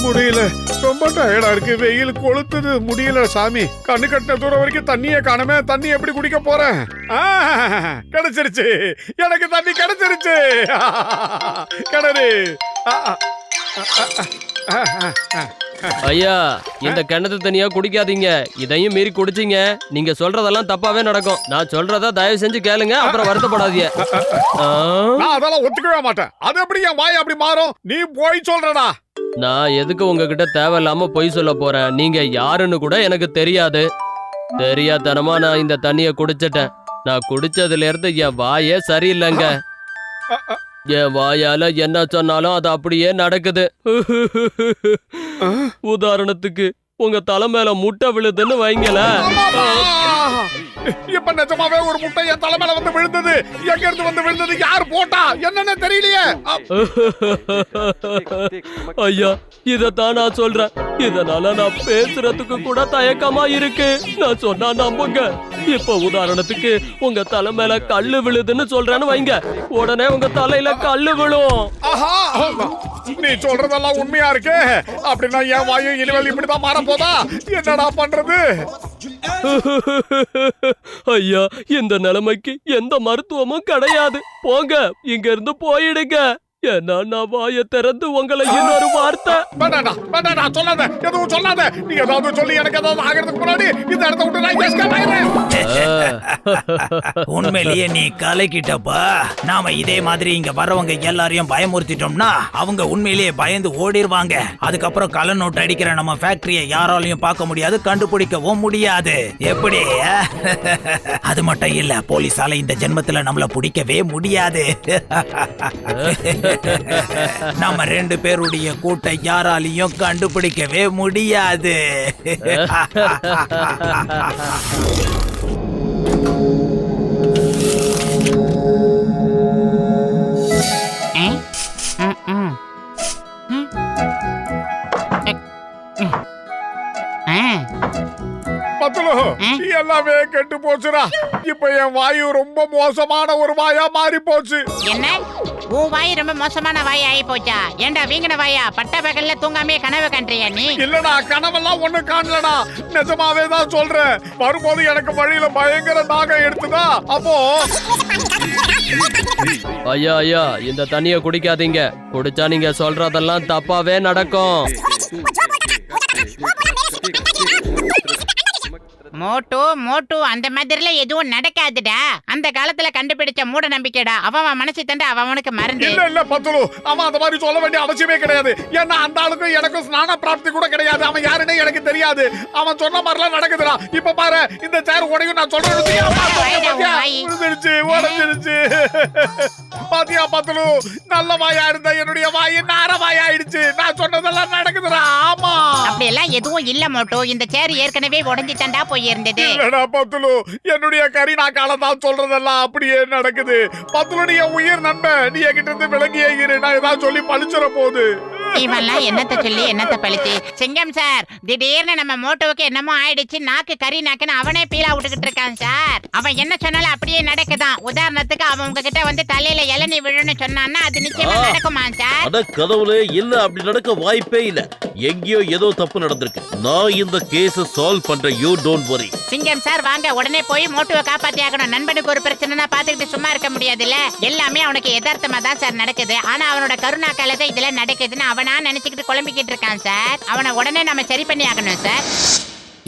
முடியல, ரொம்ப டயர்டா இருக்கு. வெயில் கொளுத்துது, முடியல சாமி. கண்ணு கட்டின தூரம் வரைக்கும் தண்ணியே காணமே. தண்ணி எப்படி குடிக்க போறேன்? கிடைச்சிருச்சு, எனக்கு தண்ணி கிடைச்சிருச்சு. கிணறு. ஐயா, இந்த கிணத்து தண்ணியா குடிக்காதீங்க. இதையும் மீறி குடிச்சீங்க, நீங்க சொல்றதெல்லாம் தப்பாவே நடக்கும். நான் சொல்றத தயவு செஞ்சு கேளுங்க, அப்புறம் வருத்தப்படாதீங்க. நான் அதெல்லாம் ஒத்துக்கவே மாட்டேன். அது எப்படி என் வாய் அப்படி மாறும்? நீ போய் சொல்றடா. நான் எதுக்கு உங்ககிட்ட தேவையில்லாம பொய் சொல்ல போறேன்? நீங்க யாருன்னு கூட எனக்கு தெரியாது. தெரியாதனமா நான் இந்த தண்ணிய குடிச்சிட்டேன். நான் குடிச்சதுல இருந்து என் வாயே சரியில்லைங்க. என் வாயால என்ன சொன்னாலும் அது அப்படியே நடக்குது. உதாரணத்துக்கு உங்க தலை மேல முட்டை விழுதுன்னு வைங்கள. இப்ப நிஜமாவே ஒரு முட்டை என் தலை மேல வந்து விழுந்தது. எங்க இருந்து வந்து விழுந்தது, யார் போட்டா என்னன்னு தெரியலையே. ஐயா, இதத்தான் நான் சொல்றேன். இதனால நான் பேசுறதுக்கு கூட தயக்கமா இருக்கு. நான் சொன்னா நம்புங்க. இப்ப உதாரணத்துக்கு உங்க தலை மேல கல்லு விழுதுன்னு சொல்றேன்னு வைங்க, உடனே உங்க தலையில கல்லு விழும். நீ சொல்றதெல்லாம் உண்மையா இருக்கு அப்படின்னா என் வாயு இனிமேல் இப்படிதான் மாற போதா? என்னடா பண்றது? ஐயா, இந்த நிலைமைக்கு எந்த மருத்துவமும் கிடையாது. போங்க, இங்க இருந்து போயிடுங்க. ஏன்னா நான் வாயை திறந்து உங்களை இன்னொரு வார்த்தை. சொல்லாத, எதுவும் சொல்லாத. நீ ஏதாவது சொல்லி எனக்கு ஏதாவது ஆகிறதுக்கு முன்னாடி இந்த இடத்த விட்டு நான் எஸ்கேப் ஆயிடுறேன். உண்மையிலேயே நீ கலக்கிட்டப்பா. நாம இதே மாதிரி இங்க வரவங்க எல்லாரையும் பயமுறுத்திட்டோம்னா அவங்க உண்மையிலேயே பயந்து ஓடிடுவாங்க. அதுக்கப்புறம் கள்ள நோட்டு அடிக்கிற நம்ம ஃபேக்டரியை யாராலையும் பார்க்க முடியாது, கண்டுபிடிக்கவும் முடியாது. எப்படி? அது மட்டும் இல்ல, போலீஸால இந்த ஜென்மத்துல நம்மள பிடிக்கவே முடியாது. நம்ம ரெண்டு பேருடைய கூட்டை யாராலையும் கண்டுபிடிக்கவே முடியாது. எல்லாமே கெட்டு போச்சுடா. இப்ப என் வாயு ரொம்ப மோசமான ஒரு வாயா மாறி போச்சு. என்ன, உன் வாய் ரொம்ப மோசமான வாய் ஆகி போச்சா? ஏண்டா வீங்கின வாயா, பட்ட பகல்ல தூங்காமே கனவு கண்டியா நீ? இல்லடா, கனவெல்லாம் ஒண்ணு காணலடா. நிஜமாவே தான் சொல்றேன். வரும்போது எனக்கு வழியில பயங்கர தாகம் எடுத்துதா. அப்போ ஐயா ஐயா, இந்த தண்ணிய குடிக்காதீங்க. குடிச்சா நீங்க சொல்றதெல்லாம் தப்பாவே நடக்கும். மோட்டு மோட்டு, அந்த மாதிரில எதுவும் நடக்காதுடா. அந்த காலத்துல கண்டுபிடிச்ச மூட நம்பிக்கைடா. அவன் மனசு தண்டு அவனுக்கு மறந்து. இல்ல பத்துலு, அவன் அந்த மாதிரி சொல்ல வேண்டிய அவசியமே கிடையாது. ஏன்னா அந்த ஆளுக்கும் எனக்கும் ஸ்நான பிராப்தி கூட கிடையாது. அவன் யாருன்னே எனக்கு தெரியாது. அவன் சொன்ன மாதிரிலாம் நடக்குதுடா. இப்ப பாரு, இந்த சேர் உடையும் நான் சொல்றேன். உடஞ்சிருச்சு. பாத்தியா பத்துலு, நல்ல வாயா இருந்த என்னுடைய வாய் நார வாயாயிடுச்சு. நான் சொன்னதெல்லாம் நடக்குதுடா. ஆமா, அப்படி எல்லாம் எதுவும் இல்ல மோட்டு. இந்த சேர் ஏற்கனவே உடைஞ்சு தண்டா போய் இருந்தது. இல்லடா பத்துலு, என்னுடைய கரீனா காலம் தான் சொல்றதெல்லாம் அப்படியே நடக்குது. பத்துலு, நீ என் உயிர் நண்பன். நீ என்கிட்ட இருந்து விலகியே இரு. நான் ஏதாவது சொல்லி பழிச்சிட போகுது. இவன்லாம் என்னத்த சொல்லி என்னத்த பழிச்சு? சிங்கம் சார், திடீர்னு நம்ம மோட்டோவுக்கு என்னமோ ஆயிடுச்சு. நாக்கு கறி நாக்குன்னு அவனே பீலா விட்டுக்கிட்டு இருக்கான் சார். அவன் என்ன சொன்னாலும் அப்படியே நடக்குதான். உதாரணத்துக்கு அவன் உங்ககிட்ட வந்து தலையில இளநீ விழுன்னு சொன்னான்னா அது நிச்சயமா நடக்குமா சார்? அட கடவுளே, இல்ல, அப்படி நடக்க வாய்ப்பே இல்ல. எங்கேயோ ஏதோ தப்பு நடந்திருக்கு. நான் இந்த கேஸ சால்வ் பண்றேன். You don't worry. சிங்கம் சார், வாங்க, உடனே போய் மோட்டோவை காப்பாத்தி ஆகணும். நண்பனுக்கு ஒரு பிரச்சனைனா பாத்துக்கிட்டு சும்மா இருக்க முடியாதுல்ல. எல்லாமே அவனுக்கு யதார்த்தமா தான் சார் நடக்குது. ஆனா அவனோட கருணா காலத்தை இதுல நடக்குதுன்னு அவனா நினைச்சுக்கிட்டு குழம்பிக்கிட்டு இருக்கான் சார். அவனை உடனே நம்ம சரி பண்ணி ஆகணும் சார்.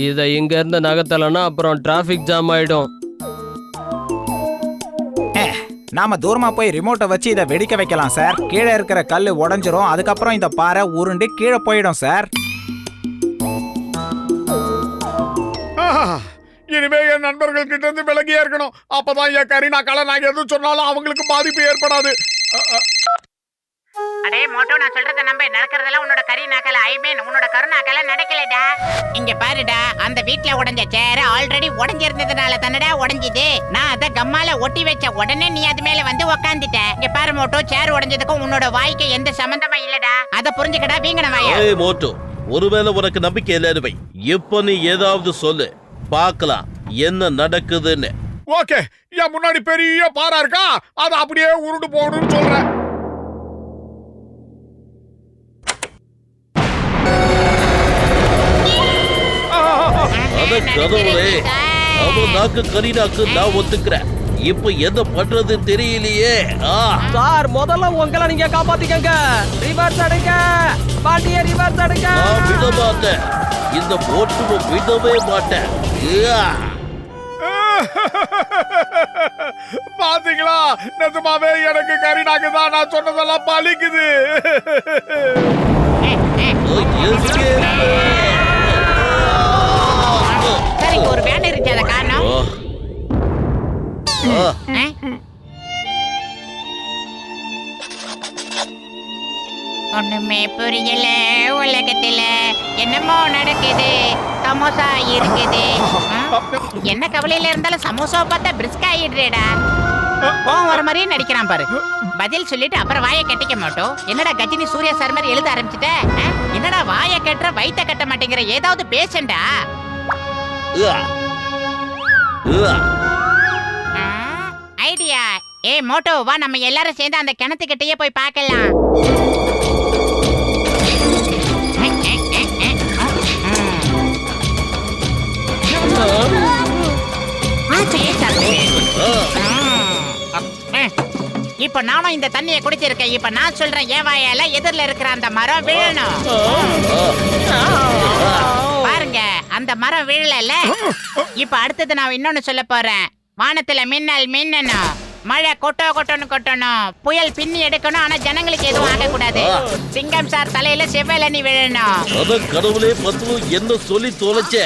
இதை இங்க இருந்து நகர்த்தலன்னா அப்புறம் டிராபிக் ஜாம் ஆயிடும். நாம தூரமா போய் ரிமோட்டை வச்சு இதை வெடிக்க வைக்கலாம் சார். கீழே இருக்கிற கல்லு உடைஞ்சிரும். அதுக்கப்புறம் இந்த பாறை உருண்டு கீழே போயிடும் சார். இனிமே என் நண்பர்கள் கிட்ட இருந்து விலகியே இருக்கணும். அப்பதான் என் கரீனா கால நான் எதுவும் சொன்னாலும் அவங்களுக்கு பாதிப்பு ஏற்படாது. அடே மோட்டோ, நான் சொல்றத நம்ப. நடக்கிறதெல்லாம் உன்னோட கறி நாக்கல, ஐ மீன் உன்னோட கருணாக்கல நடக்கலடா. இங்க பாருடா, அந்த வீட்ல உடைஞ்ச சேர் ஆல்ரெடி உடைஞ்சிருந்ததுனால தானடா உடைஞ்சுது. நான் அத கம்மால ஒட்டி வச்ச உடனே நீ அது மேல வந்து உக்காந்துட்ட. இங்க பாரு மோட்டோ, சேர் உடைஞ்சதுக்கும் உன்னோட வாய்க்கு எந்த சம்பந்தமா இல்லடா. அத புரிஞ்சுக்கடா வீங்கன வாயா. ஏய் மோட்டோ, ஒருவேளை உனக்கு நம்பிக்கை இல்ல, இப்ப நீ ஏதாவது சொல்லு, பார்க்கலாம் என்ன நடக்குதுன்னு. ஓகே, என் முன்னாடி பெரிய பாறை இருக்கா, அது அப்படியே உருண்டு போகணும்னு சொல்றேன். அட கடவுளே, அவன் நாக்கு கரீனாக்கு நான் ஒத்துக்கிறேன். இப்ப என்ன பண்றது தெரியலையே. சார் முதல்ல உங்களை நீங்க காப்பாத்திக்கங்க. ரிவர்ஸ் அடிங்க, பாண்டிய ரிவர்ஸ் அடிங்க. நான் விட மாட்டேன், இந்த போட்டுவை விடவே மாட்டேன். பாத்தீங்களா, நிஜமாவே எனக்கு கரீனாக்கு தான் நான் சொன்னதெல்லாம் பலிக்குது. சரி, ஒரு வேன் இருந்துச்சு, அதை காணோம். ஒண்ணுமே புரியல, உலகத்துல என்னமோ நடக்குது, சமோசா இருக்குது. என்ன கவலையில இருந்தாலும் சமோசா பார்த்தா பிரிஸ்க் ஆயிடுறேடா. கோவம் வர மாதிரியே நடிக்கிறான் பாரு. பதில் சொல்லிட்டு அப்புறம் வாயை கட்டிக்க மாட்டோம். என்னடா கஜினி சூர்யா சார் மாதிரி எழுத ஆரம்பிச்சுட்ட? என்னடா வாயை கட்டுற, வயித்தை கட்ட மாட்டேங்கிற, ஏதாவது பேசண்டா. ஐடியா. மோட்டோ வா, நம்ம எல்லாரும் சேர்ந்து அந்த கிணத்துக்கிட்டயே போய் பார்க்கலாம். இப்ப நானும் இந்த தண்ணியை குடிச்சிருக்கேன். இப்ப நான் சொல்றேன், என் வாயால எதிரில இருக்கிற அந்த மரம் விழணும். பாருங்க, அந்த மரம் விழல. இப்ப அடுத்தது நான் இன்னொன்னு சொல்ல போறேன். வானத்துல மின்னல் மின்னணும், மழை கொட்டணும், புயல் பின்னி எடுக்கணும். ஆனா ஜனங்களுக்கு எதுவும் ஆகக்கூடாது. சிங்கம் சார் தலையில செவ்வலனி விழணும். அத கடவுளே, பத்து என்ன சொல்லி தொலைச்ச.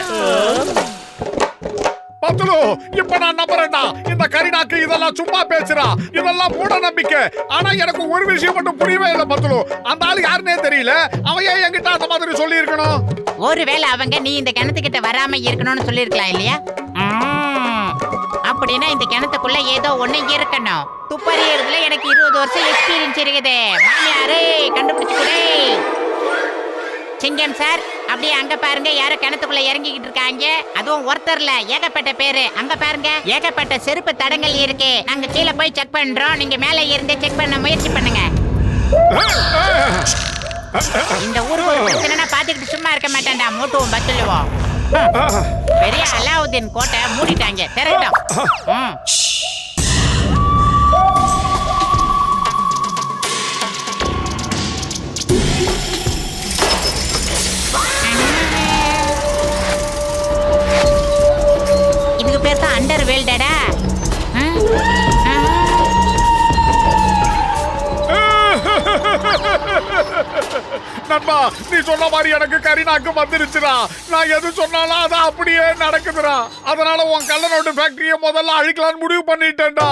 பத்துலு, இப்ப நான் நம்புறேன்டா, இந்த கரீனாக்கு இதெல்லாம் சும்மா பேசுறா, இதெல்லாம் மூட நம்பிக்கை. ஆனா எனக்கு ஒரு விஷயம் மட்டும் புரியவே இல்லை பத்துலு. அந்த ஆளு யாருன்னே தெரியல, அவன் ஏன் என்கிட்ட அந்த மாதிரி சொல்லி இருக்கணும்? ஒருவேளை அவங்க நீ இந்த கிணத்துக்கிட்ட வராம இருக்கணும்னு சொல்லிருக்கலாம் இல்லையா? அப்படின்னா இந்த கிணத்துக்குள்ள ஏதோ ஒண்ணு இருக்கணும். துப்பறியறதுல எனக்கு 20 வருஷம் எக்ஸ்பீரியன்ஸ் இருக்குது. மாமியாரே, கண்டுபிடிச்சு கொடு. சிங்கம் சார், அப்படியே அங்க பாருங்க, யாரோ கிணத்துக்குள்ள இறங்கிக்கிட்டு இருக்காங்க. அதுவும் ஒருத்தர்ல ஏகப்பட்ட பேரு. அங்க பாருங்க, ஏகப்பட்ட செருப்பு தடங்கள் இருக்கு. நாங்க கீழே போய் செக் பண்றோம், நீங்க மேல இருந்து செக் பண்ண முயற்சி பண்ணுங்க. இந்த ஊருக்கு ஒரு பிரச்சனைனா பாத்துக்கிட்டு சும்மா இருக்க மாட்டேன்டா. மூட்டுவோம், பத்துலுவோம். பெரிய அலாவுதீன் கோட்டை மூடிட்டாங்க, திறக்கட்டும். இதுக்கு பேர் தான் அண்டர் வேல்டடா. நண்பா, நீ சொன்ன மாதிரி எனக்கு கரீனாக்கு வந்துருச்சுடா. நான் எது சொன்னாலும் அது அப்படியே நடக்குதுடா. அதனால உன் கள்ள நோட்டு ஃபேக்டரியை முதல்ல அழிக்கலாம்னு முடிவு பண்ணிட்டேன்டா.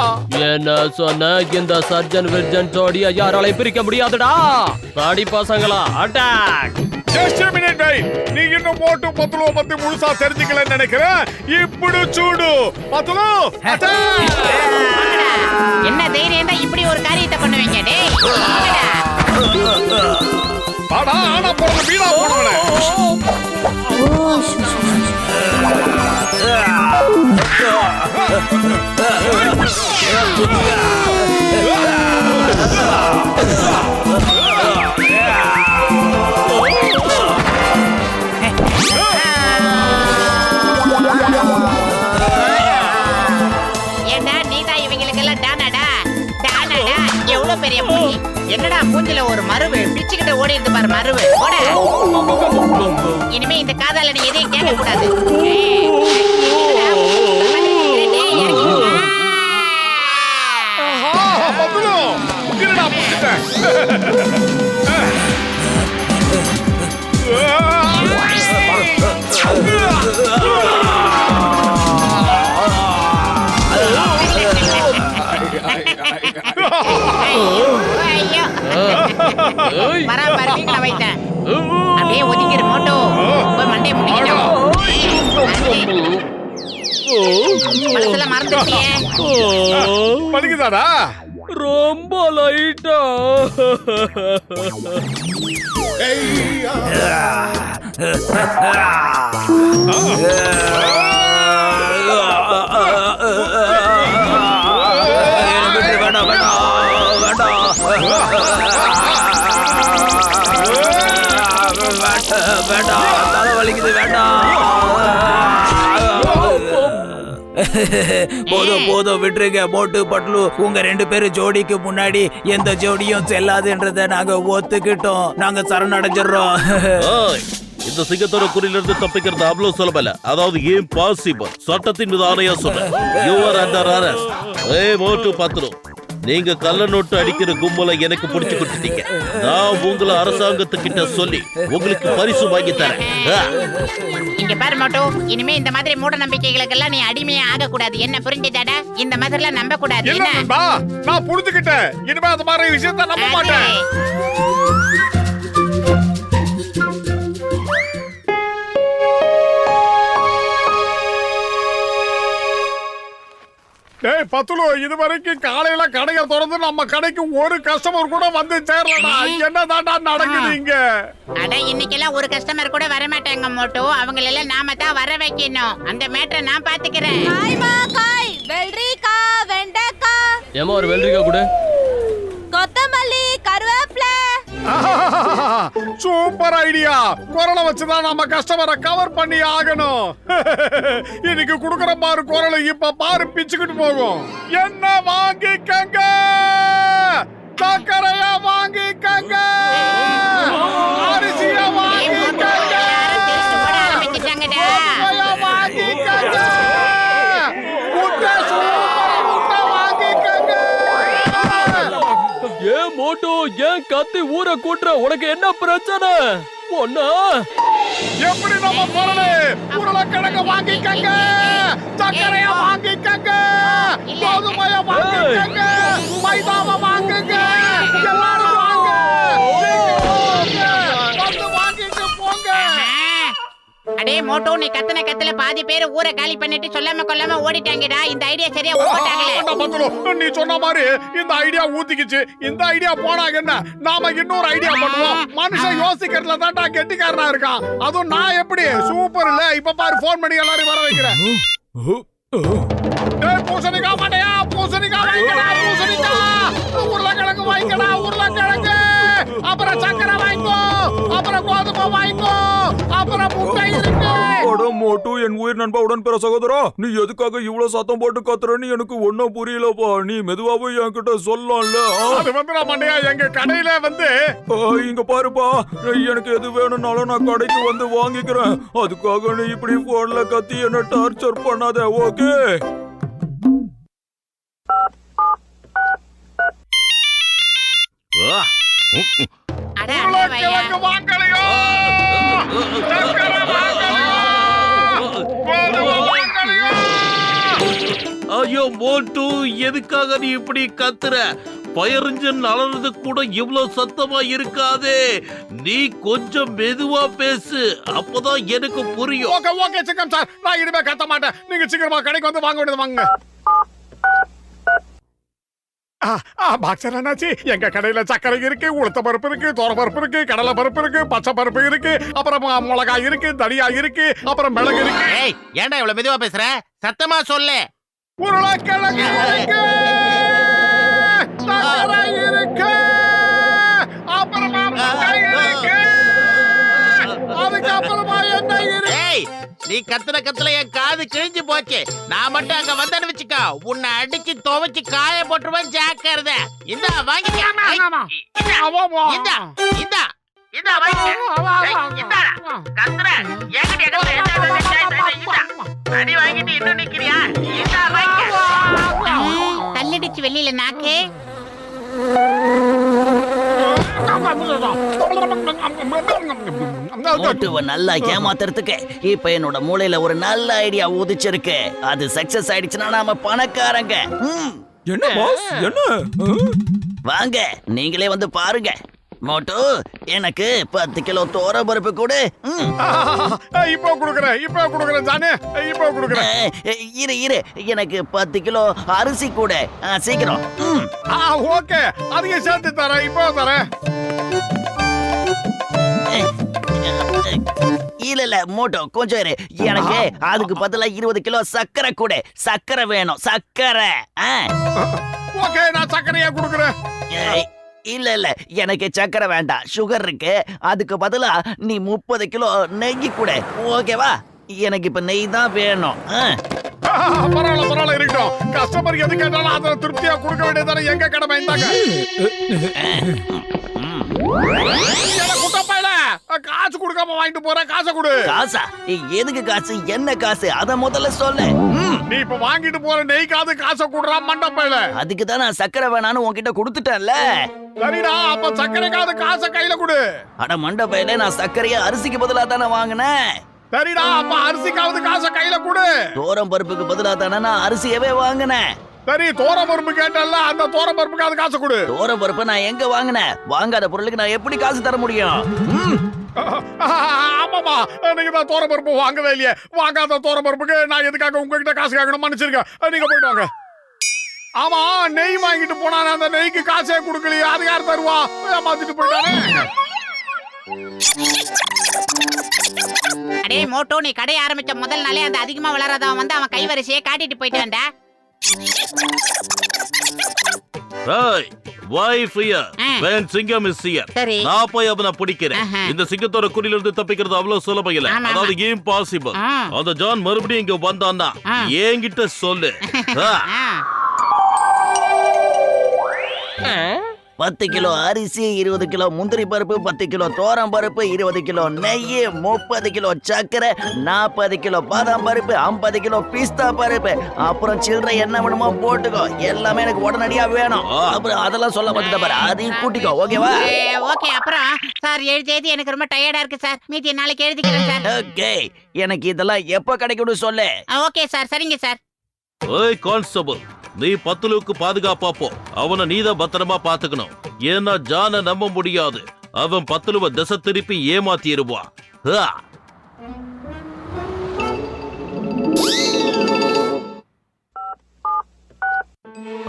என்ன சொன்ன? இந்த சர்ஜன் விர்ஜன் ஜோடியை யாராலையும் பிரிக்க முடியாதுடா. பாடி பசங்களா, attack! Just a minute, bhai. நீ இன்னும் மோட்டு பத்துலுவை பத்தி முழுசா தெரிஞ்சுக்கலன்னு நினைக்கிறேன். இப்படி சூடு பத்துலு, அட்டாக்! என்ன தைரியம் தான் இப்படி ஒரு காரியத்தை பண்ணுவீங்க? டேய், பாடா, ஆனா போறது வீணா போனவனே. ஏண்டா, நீதான் இவங்களுக்கெல்லாம் டானாடா? டானாடா, எவ்வளவு பெரிய மூஞ்சி. என்னடா மூஞ்சில ஒரு மருவு பிச்சுக்கிட்டு ஓடி இருக்கு பாரு, மருவு. இனிமே இந்த காதால நீ எதையும் கேட்க கூடாது. பத்துலு, இருடா, முடிச்சிட்டேன். பராமரிப்பீங்களா வைத்தேன். அப்படியே ஒதுங்கிரு மோட்டோ, போய் மண்டையை முடிக்கணும். மனசுல மறந்துட்டியே. பலிக்குதாடா? ரொம்ப லைட்டா. வேண்டாம் தலை வலிக்குது போதும் விட்டுருங்க. மோட்டு பட்லு, உங்க 2 பேரும் ஜோடிக்கு முன்னாடி எந்த ஜோடியும் செல்லாதுன்றத நாங்க ஒத்துக்கிட்டோம். நாங்க சரணடைஞ்சிடறோம். ஏய், இந்த சிங்கத்தோட குறியில இருந்து தப்பிக்கிறது அவ்வளவு சுலபம் இல்ல. அதாவது இம்பாசிபிள். சட்டத்தின் மீது ஆணையா சொல்றேன். You are under arrest. Motu Patlu, நீங்க கள்ள நோட்டு அடிக்கிற கும்பலை எனக்கு பிடிச்சு கொடுத்துட்டீங்க. நான் உங்களை அரசாங்கத்துக்கிட்ட சொல்லி உங்களுக்கு பரிசு வாங்கி தரேன். இங்க பாரு மோட்டு, இனிமே இந்த மாதிரி மூட நம்பிக்கைகளுக்கு எல்லாம் நீ அடிமையே ஆக கூடாது. என்ன புரிஞ்சுதாடா? இந்த மாதிரி எல்லாம் நம்ப கூடாது. இல்ல என்ன? நண்பா, நான் புரிஞ்சுக்கிட்டேன். இனிமே அந்த மாதிரி விஷயத்தை நம்ப மாட்டேன். டேய் பத்துலு, இது வரைக்கும் காலையில கடையை திறந்து நம்ம கடைக்கு ஒரு கஸ்டமர் கூட வந்து சேரலடா. என்னதான்டா நடக்குது இங்க? அட, இன்னைக்கெல்லாம் ஒரு கஸ்டமர் கூட வர மாட்டாங்க மோட்டு. அவங்களெல்லாம் நாம தான் வர வைக்கணும். அந்த மேட்டரை நான் பாத்துக்கிறேன். காய் வெள்ளரிக்காய் வெண்டைக்காய் ஏமா ஒரு வெள்ளரிக்காய் கொடு. கொத்தமல்லி கருவேப்பிலை. Super idea. குரலை வச்சுதான் நம்ம கஸ்டமரை கவர் பண்ணி ஆகணும். இன்னைக்கு குடுக்கற பாரு குரல், இப்ப பாரு பிச்சுக்கிட்டு போகும். என்ன வாங்கிக்கங்க, சக்கரைய வாங்கிக்கங்க, அரிசிய வாங்கிக்கங்க, ஆரம்பிச்சிட்டாங்கடா. கோதுமைய வாங்கிக்கங்க, முட்டை சூப்பர் முட்டை வாங்கிக்கங்க. ஏன் மோட்டு, ஏன் கத்தி ஊரை கூட்டுற? உனக்கு என்ன பிரச்சனை? ஒன்னா எப்படி நம்ம பொருளு? உருளைக்கிழங்கு வாங்கிக்கங்க, சர்க்கரைய வாங்கிக்கங்க, கோதுமைய வாங்கிக்கங்க, மைதாவை வாங்குங்க. எல்லாரும் வாங்க, வந்து வாங்கிட்டு போங்க. அடே மோட்டு, நீ கத்தன கத்துல பாதி பேர் ஊரை காலி பண்ணிட்டு சொல்லாம கொல்லாம ஓடிட்டாங்கடா. இந்த ஐடியா சரியா ஓட்டாங்கல. ஆமாண்டா பந்துலு, நீ சொன்ன மாதிரி இந்த ஐடியா ஊத்திக்கிச்சு. இந்த ஐடியா போனாங்க என்ன, நாம இன்னொரு ஐடியா பண்ணுவோம். மனுஷன் யோசிக்கிறதுல தான்டா கெட்டிக்காரனா இருக்கான். அதுவும் நான் எப்படி சூப்பர் இல்ல. இப்ப பாரு, போன் பண்ணி எல்லாரும் வர வைக்கிறேன். டேய் பூசணிக்காய் மாட்டையா, பூசணிக்காய் வாங்கிக்கடா, பூசணிக்காய். உருளைக்கிழங்கு வாங்கிக்கடா, உருளைக்கிழங்கு. அப்புறம் சக்கரை வாங்கிக்கோ, அப்புறம் கோதுமை வாங்கிக்கோ, அப்புறம் முட்டை இருக்கு. மோட்டு, என் உயிர் நண்பா, உடன் பிற சகோதரா, நீ எதுக்காக இவ்வளவு சத்தம் போட்டு கத்துறன்னு எனக்கு ஒன்னும் புரியலப்பா. நீ மெதுவாவே என்கிட்ட சொல்லலாம்ல. அது வந்து மாட்டையா, எங்க கடையில வந்து இங்க பாருப்பா, எனக்கு எது வேணும்னாலும் நான் கடைக்கு வந்து வாங்கிக்கிறேன். அதுக்காக நீ இப்படி போன்ல கத்தி என்ன டார்ச்சர் பண்ணாத, ஓகே? அட அட வையா. உருளைக்கிழங்கு வாங்கலையோ, சக்கரை வாங்கலையோ, கோதுமை வாங்கலையோ. ஐயோ மோட்டு, எதுக்காக நீ இப்படி கத்துற? ஃபயர் இன்ஜின் அலறது கூட இவ்வளவு சத்தமா இருக்காதே. நீ கொஞ்சம் மெதுவா பேசு, அப்பதான் எனக்கு புரியும். ஓகே ஓகே சிக்கம் சார், நான் இனிமே கத்த மாட்டேன். நீங்க சீக்கிரமா கடைக்கு வந்து வாங்க வேண்டியது வாங்க. பாக்ஸர் அண்ணாச்சி, எங்க கடையில சக்கரை இருக்கு, உளுத்த பருப்பு இருக்கு, தோர பருப்பு இருக்கு, கடலை பருப்பு இருக்கு, பச்சை பருப்பு இருக்கு, அப்புறம் மிளகாய் இருக்கு, தனியா இருக்கு, அப்புறம் மிளகு இருக்கு. ஏய், ஏன்டா இவ்வளவு மெதுவா பேசுற? சத்தமா சொல்லு. உருளைக்கிழங்கு இருக்கு, சக்கரை இருக்கு, அப்புறமா முட்டை இருக்கு, அதுக்கப்புறமா என்ன இருக்கு? ஏய், நீ கத்துல என் காது கிழிஞ்சு போச்சு. நான் மட்டும் அங்க வந்தேன்னு வச்சுக்கோ, உன்னை அடிச்சு துவைச்சு காய போட்டுருவேன். ஜாக்கிரதை. இந்தா வாங்கிக்க. இந்தா இந்தா இந்தா வாங்கிக்க. இந்தாடா கத்துற. என்கிட்ட அடி வாங்கிட்டு இன்னும் நிக்கிறியா? இந்தா வாங்கிக்க. கல்லடிச்சு வெளியில நாக்கு. மோட்டுவை நல்லா ஏமாத்துறதுக்கு இப்ப என்னோட மூளையில ஒரு நல்ல ஐடியா உதிச்சிருக்கு. அது சக்சஸ் ஆயிடுச்சுன்னா நாம பணக்காரங்க. என்ன பாஸ், என்ன? வாங்க, நீங்களே வந்து பாருங்க. மோட்டு, எனக்கு 10 கிலோ தோர பருப்பு கொடு. இப்போ குடுக்குறேன் ஜானே, இப்போ குடுக்குறேன். இரு, எனக்கு 10 கிலோ அரிசி கூட. சீக்கிரம். ஓகே, அதையும் சேர்த்து தரேன், இப்போ தரேன். இல்ல மோட்டோ கொஞ்சம் இரு. எனக்கு அதுக்கு பதிலா 20 கிலோ சக்கரை கூட. சக்கரை வேணும், சக்கரை. ஓகே, நான் சர்க்கரையா குடுக்குறேன். ஏய், இல்ல எனக்கு சக்கரை வேண்டாம், சுகர் இருக்கு. அதுக்கு பதிலா நீ 30 கிலோ நெய் கூட. ஓகேவா? எனக்கு இப்ப நெய் தான் வேணும். பரவாயில்ல இருக்கட்டும். கஸ்டமர் எது கேட்டாலும் அதை திருப்தியா கொடுக்க வேண்டியதானே எங்க கடமை. இருந்தாங்க காசு கொடுக்காம வாங்கிட்டு போற. காசை கொடு. காசா? எதுக்கு காசு? என்ன காசு? அத முதல்ல சொல்லு. நீ இப்ப வாங்கிட்டு போற நெய்க்காது காசை கொடுறா மண்டப்பையில. அதுக்கு தான் நான் சக்கரை வேணான்னு உன்கிட்ட கொடுத்துட்டேன்ல. சரிடா, அப்ப சக்கரைக்காது காசை கையில கொடு. அட மண்டபையில நான் சக்கரைய அரிசிக்கு பதிலா தானே வாங்கினேன். சரிடா, அப்ப அரிசிக்காவது காசை கையில கொடு. தோரம் பருப்புக்கு பதிலா தானே நான் அரிசியவே வாங்கினேன். சரி, தோரம் பருப்பு கேட்டல்ல, அந்த தோரம் பருப்புக்காவது காசை கொடு. தோரம் பருப்பு நான் எங்க வாங்கினேன்? வாங்காத பொருளுக்கு நான் எப்படி காசு தர முடியும்? ஆமாமா, நீங்க தான் தோரம் பருப்பு வாங்கவே இல்லையே. வாங்காத தோரம் பருப்புக்கு நான் எதுக்காக உங்ககிட்ட காசு கேட்கணும்? மன்னிச்சிருக்க, நீங்க போயிட்டு வாங்க. ஆமா, நெய் வாங்கிட்டு போனா அந்த நெய்க்கு காசே கொடுக்கலையே, அது யார் தருவா? ஏமாத்திட்டு போயிட்டானே. அடே மோட்டோ, நீ கடை ஆரம்பிச்ச முதல் நாளே அந்த அதிகமா வளராதவன் வந்து அவன் கைவரிசையை காட்டிட்டு போயிட்டான்டா. Hey, why fear? When சிங்கம் is here. நான் போய் அவனை பிடிக்கிறேன். இந்த சிங்கத்தோட குறியில இருந்து தப்பிக்கிறது அவ்வளவு சுலபம் இல்ல. அதாவது impossible. அந்த ஜான் மறுபடியும் இங்க வந்தான்னா என்கிட்ட சொல்லு. 10 கிலோ அரிசி, 20 கிலோ முந்திரி பருப்பு, 10 கிலோ தோரம் பருப்பு, 20 கிலோ நெய், 30 கிலோ சக்கரை, 40 கிலோ பாதாம் பருப்பு, 50 கிலோ பிஸ்தா பருப்பு, அப்புறம் சில்லறை என்ன வேணுமோ போட்டுக்கோ. எல்லாமே எனக்கு உடனடியா வேணும். அப்புறம் அதெல்லாம் சொல்ல மாட்டேன் பாரு, அதையும் கூட்டிக்கோ. ஓகேவா? ஓகே. அப்புறம் சார், எழுதி எனக்கு ரொம்ப டயர்டா இருக்கு சார். மீதி நாளைக்கு எழுதிக்கிறேன் சார். ஓகே, எனக்கு இதெல்லாம் எப்ப கிடைக்கும்னு சொல்லு. Okay sir. சரிங்க சார். ஓய் கான்ஸ்டபிள், நீ பத்துலுக்கு பாதுகாப்பா போ. அவனை நீதான் பத்திரமா பாத்துக்கணும். ஏன்னா ஜான நம்ப முடியாது. அவன் பத்துலுவ திசை திருப்பி ஏமாத்திடுவான்.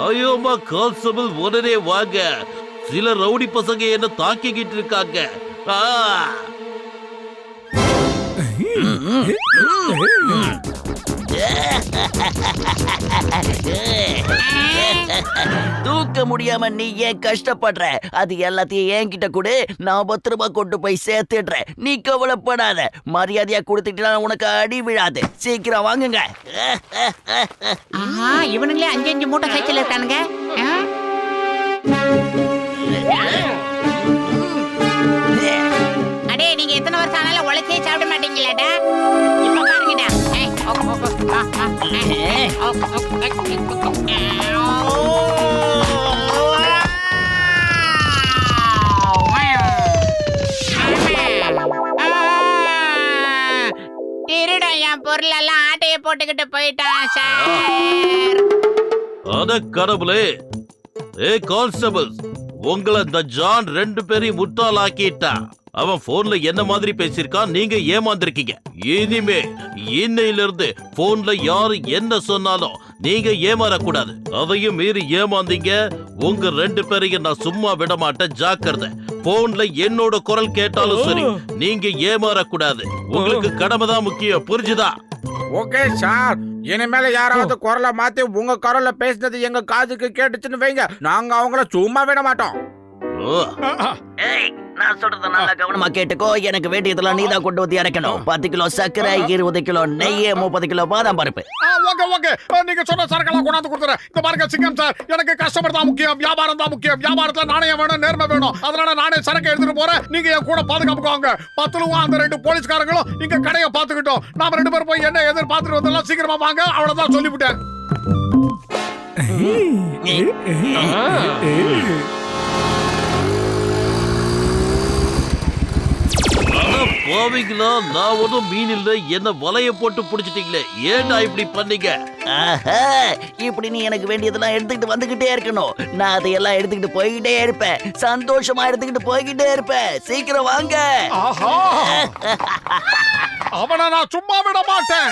ஐயோமா கான்ஸ்டபிள், உடனே வாங்க. சில ரவுடி பசங்க என்ன தாக்கிக்கிட்டு இருக்காங்க. தூக்க முடியாம நீ ஏன் கஷ்டப்படுற? அது எல்லாத்தையும் என்கிட்ட கொடு, நான் பத்திரமா கொண்டு போய் சேர்த்துடுறேன். நீ கவலைப்படாத. மரியாதையா கொடுத்துட்டா உனக்கு அடி விழாது. சீக்கிரம் வாங்குங்க. இவனுங்களே 5 மூட்டை சைக்கிள் இருக்கானுங்க. அடே, நீங்க எத்தனை வருஷம் ஆனாலும் உழைச்சே சாப்பிட மாட்டீங்களாடா? இப்ப பாருங்கடா. திருட என் பொருள் எல்லாம் ஆட்டைய போட்டுக்கிட்டு போயிட்டான் சார். அட கடவுளே! ஏ கான்ஸ்டபிள், உங்களை இந்த ஜான் 2 பேரையும் முட்டாளாக்கிட்டான். அவன் போன்ல என்ன மாதிரி பேசியிருக்கான், நீங்க ஏமாந்திருக்கீங்க. இனிமே இன்னையில இருந்து போன்ல யாரு என்ன சொன்னாலும் நீங்க ஏமாறக்கூடாது. அதையும் மீறி ஏமாந்தீங்க, உங்க 2 பேரையும் நான் சும்மா விட மாட்டேன். ஜாக்கிரதை. போன்ல என்னோட குரல் கேட்டாலும் சரி, நீங்க ஏமாறக்கூடாது. உங்களுக்கு கடமை தான் முக்கியம், புரிஞ்சுதா? ஓகே சார், இனிமேல யாராவது குரலை மாத்தி உங்க குரல்ல பேசினது எங்க காதுக்கு கேட்டுச்சுன்னு வைங்க, நாங்க அவங்கள சும்மா விட மாட்டோம். ஏய், நான் சொல்றத நல்லா கவனமா கேட்டுக்கோ. எனக்கு வேண்டியதெல்லாம் நீதான் கொண்டு வந்து இறக்கணும். 10 கிலோ சக்கரை, 20 கிலோ நெய், 30 கிலோ பாதாம் பருப்பு. ஓகே, நீங்க சொன்ன சரக்கெல்லாம் கொண்டாந்து கொடுத்துறேன். இந்த பாருங்க சிங்கம் சார், எனக்கு கஸ்டமர் தான் முக்கியம், வியாபாரம் தான் முக்கியம். வியாபாரத்துல நாணயம் வேணும், நேர்மை வேணும். அதனால நானே சரக்கு எடுத்துட்டு போறேன். நீங்க என் கூட பாதுகாப்புக்கு வாங்க. 10 அந்த 2 போலீஸ்காரங்களும் இங்க கடையை பாத்துக்கிட்டோம். நாம 2 பேரும் போய் என்ன எதிர்பார்த்துட்டு வந்தெல்லாம் சீக்கிரமா வாங்க. அவ்வளவுதான் சொல்லிவிட்டேன். போவீங்களா? நான் ஒன்றும் மீன் இல்ல, என்ன வலைய போட்டு புடிச்சிட்டீங்களே, ஏன்டா இப்படி பண்ணீங்க? இப்படி நீ எனக்கு வேண்டியதெல்லாம் எடுத்துக்கிட்டு வந்துகிட்டே இருக்கணும். நான் அதையெல்லாம் எடுத்துக்கிட்டு போய்கிட்டே இருப்பேன். சந்தோஷமா எடுத்துக்கிட்டு போய்கிட்டே இருப்பேன். சீக்கிரம் வாங்க. அவனை நான் சும்மா விட மாட்டேன்.